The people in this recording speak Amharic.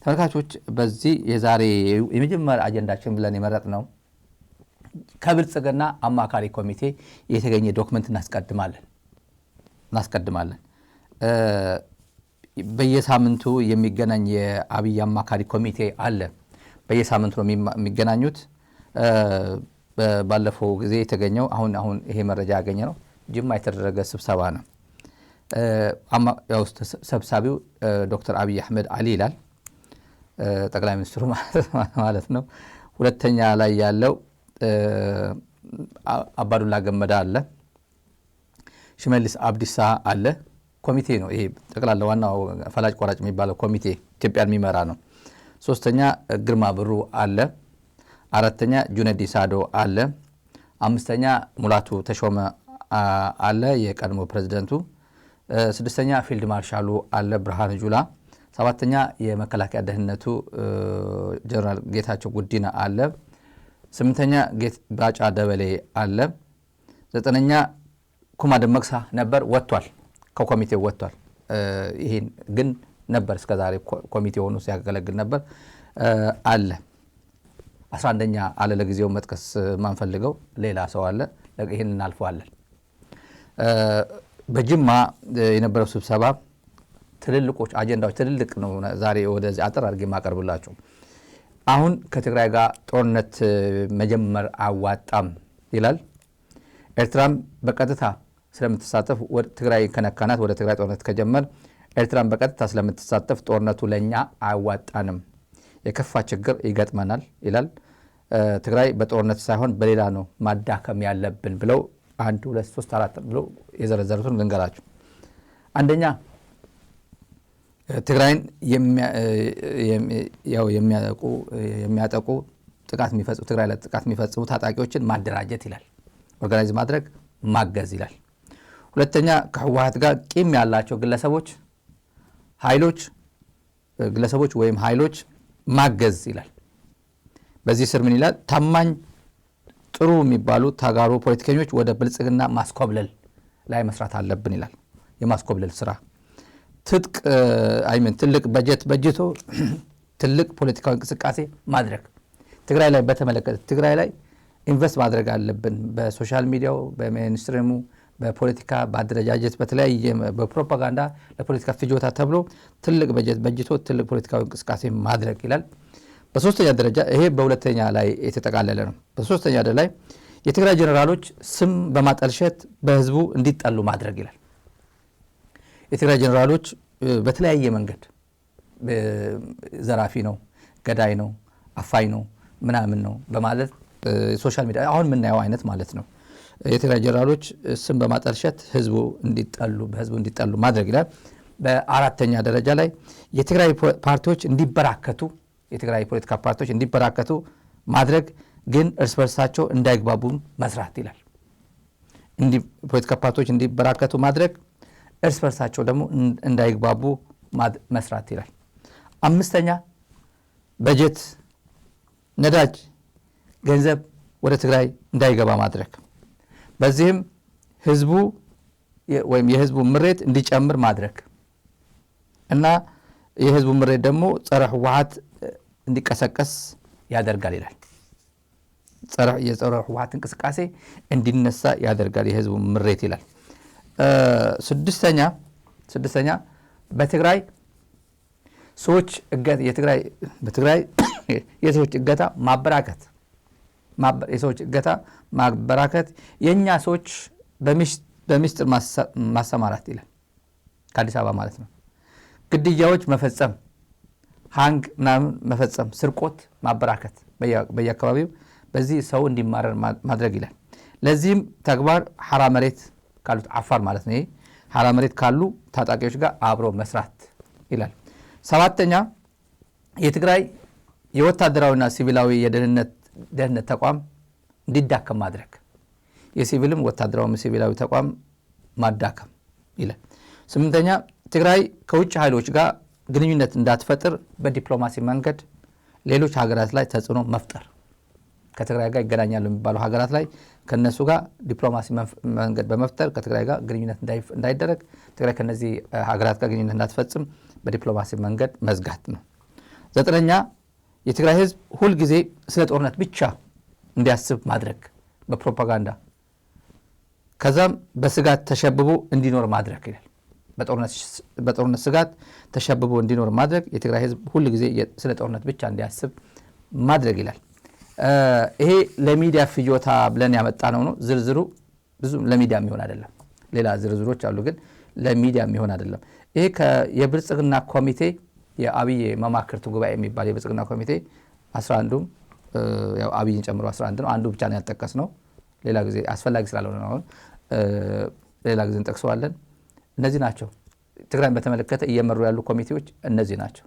ተመልካቾች በዚህ የዛሬ የመጀመሪያ አጀንዳችን ብለን የመረጥነው ከብልጽግና አማካሪ ኮሚቴ የተገኘ ዶክመንት እናስቀድማለን። በየሳምንቱ የሚገናኝ የአብይ አማካሪ ኮሚቴ አለ። በየሳምንቱ ነው የሚገናኙት። ባለፈው ጊዜ የተገኘው አሁን ይሄ መረጃ ያገኘ ነው ጅማ የተደረገ ስብሰባ ነው። ሰብሳቢው ዶክተር አብይ አህመድ አሊ ይላል፣ ጠቅላይ ሚኒስትሩ ማለት ነው። ሁለተኛ ላይ ያለው አባዱላ ገመዳ አለ፣ ሽመልስ አብዲሳ አለ። ኮሚቴ ነው ይሄ ጠቅላላ ዋናው ፈላጭ ቆራጭ የሚባለው ኮሚቴ ኢትዮጵያን የሚመራ ነው። ሶስተኛ ግርማ ብሩ አለ። አራተኛ ጁነዲ ሳዶ አለ። አምስተኛ ሙላቱ ተሾመ አለ የቀድሞ ፕሬዝዳንቱ። ስድስተኛ ፊልድ ማርሻሉ አለ ብርሃኑ ጁላ። ሰባተኛ የመከላከያ ደህንነቱ ጀነራል ጌታቸው ጉዲና አለ። ስምንተኛ ባጫ ደበሌ አለ። ዘጠነኛ ኩማ ደመቅሳ ነበር፣ ወጥቷል፣ ከኮሚቴው ወጥቷል። ይሄን ግን ነበር እስከዛሬ ኮሚቴ ሆኖ ሲያገለግል ነበር አለ። 11ኛ አለ ለጊዜው መጥቀስ ማንፈልገው ሌላ ሰው አለ። ይሄን እናልፈዋለን። በጅማ የነበረው ስብሰባ ትልልቆች አጀንዳዎች ትልልቅ ነው። ዛሬ ወደዚህ አጥር አድርጌ ማቀርብላችሁ አሁን ከትግራይ ጋር ጦርነት መጀመር አዋጣም ይላል። ኤርትራም በቀጥታ ስለምትሳተፍ ትግራይ ከነካናት ወደ ትግራይ ጦርነት ከጀመር ኤርትራም በቀጥታ ስለምትሳተፍ ጦርነቱ ለኛ አያዋጣንም፣ የከፋ ችግር ይገጥመናል ይላል። ትግራይ በጦርነት ሳይሆን በሌላ ነው ማዳከም ያለብን ብለው 1 2 3 4 ብለው የዘረዘሩትን ልንገራችሁ። አንደኛ ትግራይን የሚያጠቁ ጥቃት የሚፈጽሙ ትግራይ ላይ ጥቃት የሚፈጽሙ ታጣቂዎችን ማደራጀት ይላል፣ ኦርጋናይዝ ማድረግ ማገዝ ይላል። ሁለተኛ ከህወሓት ጋር ቂም ያላቸው ግለሰቦች ወይም ኃይሎች ማገዝ ይላል። በዚህ ስር ምን ይላል? ታማኝ ጥሩ የሚባሉ ታጋሩ ፖለቲከኞች ወደ ብልጽግና ማስኮብለል ላይ መስራት አለብን ይላል። የማስኮብለል ስራ ትልቅ በጀት በጅቶ ትልቅ ፖለቲካዊ እንቅስቃሴ ማድረግ ትግራይ ላይ በተመለከተ ትግራይ ላይ ኢንቨስት ማድረግ አለብን። በሶሻል ሚዲያው፣ በሜንስትሪሙ፣ በፖለቲካ በአደረጃጀት በተለያየ በፕሮፓጋንዳ ለፖለቲካ ፍጆታ ተብሎ ትልቅ በጀት በጅቶ ትልቅ ፖለቲካዊ እንቅስቃሴ ማድረግ ይላል። በሶስተኛ ደረጃ ይሄ በሁለተኛ ላይ የተጠቃለለ ነው። በሶስተኛ ደረጃ ላይ የትግራይ ጀነራሎች ስም በማጠልሸት በህዝቡ እንዲጠሉ ማድረግ ይላል። የትግራይ ጀነራሎች በተለያየ መንገድ ዘራፊ ነው፣ ገዳይ ነው፣ አፋኝ ነው፣ ምናምን ነው በማለት ሶሻል ሚዲያ አሁን የምናየው አይነት ማለት ነው። የትግራይ ጀነራሎች ስም በማጠልሸት በህዝቡ እንዲጠሉ ማድረግ ይላል። በአራተኛ ደረጃ ላይ የትግራይ ፓርቲዎች እንዲበራከቱ የትግራይ ፖለቲካ ፓርቲዎች እንዲበራከቱ ማድረግ ግን እርስ በርሳቸው እንዳይግባቡ መስራት ይላል። ፖለቲካ ፓርቲዎች እንዲበራከቱ ማድረግ እርስ በርሳቸው ደግሞ እንዳይግባቡ መስራት ይላል። አምስተኛ በጀት፣ ነዳጅ፣ ገንዘብ ወደ ትግራይ እንዳይገባ ማድረግ፣ በዚህም ህዝቡ ወይም የህዝቡ ምሬት እንዲጨምር ማድረግ እና የህዝቡ ምሬት ደግሞ ጸረ ህወሓት እንዲቀሰቀስ ያደርጋል ይላል። የጸረ ህወሓት እንቅስቃሴ እንዲነሳ ያደርጋል የህዝቡ ምሬት ይላል። ስድስተኛ በትግራይ ሰዎች በትግራይ የሰዎች እገታ ማበራከት የኛ ሰዎች በሚስጥር ማሰማራት ይላል። ከአዲስ አበባ ማለት ነው። ግድያዎች መፈጸም፣ ሃንግ ምናምን መፈጸም፣ ስርቆት ማበራከት በየአካባቢው በዚህ ሰው እንዲማረር ማድረግ ይላል። ለዚህም ተግባር ሐራ መሬት ካሉት አፋር ማለት ነው። ሐራ መሬት ካሉ ታጣቂዎች ጋር አብሮ መስራት ይላል። ሰባተኛ የትግራይ የወታደራዊና ሲቪላዊ የደህንነት ተቋም እንዲዳከም ማድረግ፣ የሲቪልም ወታደራዊ ሲቪላዊ ተቋም ማዳከም ይላል። ስምንተኛ ትግራይ ከውጭ ኃይሎች ጋር ግንኙነት እንዳትፈጥር በዲፕሎማሲ መንገድ ሌሎች ሀገራት ላይ ተጽዕኖ መፍጠር፣ ከትግራይ ጋር ይገናኛሉ የሚባሉ ሀገራት ላይ ከነሱ ጋር ዲፕሎማሲ መንገድ በመፍጠር ከትግራይ ጋር ግንኙነት እንዳይደረግ ትግራይ ከነዚህ ሀገራት ጋር ግንኙነት እንዳትፈጽም በዲፕሎማሲ መንገድ መዝጋት ነው። 9ኛ የትግራይ ህዝብ ሁል ጊዜ ስለ ጦርነት ብቻ እንዲያስብ ማድረግ በፕሮፓጋንዳ ከዛም በስጋት ተሸብቦ እንዲኖር ማድረግ ይላል። በጦርነት ስጋት ተሸብቦ እንዲኖር ማድረግ የትግራይ ህዝብ ሁል ጊዜ ስለ ጦርነት ብቻ እንዲያስብ ማድረግ ይላል። ይሄ ለሚዲያ ፍጆታ ብለን ያመጣነው ነው። ዝርዝሩ ብዙ ለሚዲያ የሚሆን አይደለም። ሌላ ዝርዝሮች አሉ ግን ለሚዲያ የሚሆን አይደለም። ይሄ የብልጽግና ኮሚቴ የአብይ መማክርት ጉባኤ የሚባል የብልጽግና ኮሚቴ 11ዱም ያው አብይን ጨምሮ 11 ነው። አንዱ ብቻ ነው ያልጠቀስነው ሌላ ጊዜ አስፈላጊ ስላልሆነ ነው። አሁን ሌላ ጊዜ እንጠቅሰዋለን። እነዚህ ናቸው ትግራይን በተመለከተ እየመሩ ያሉ ኮሚቴዎች እነዚህ ናቸው።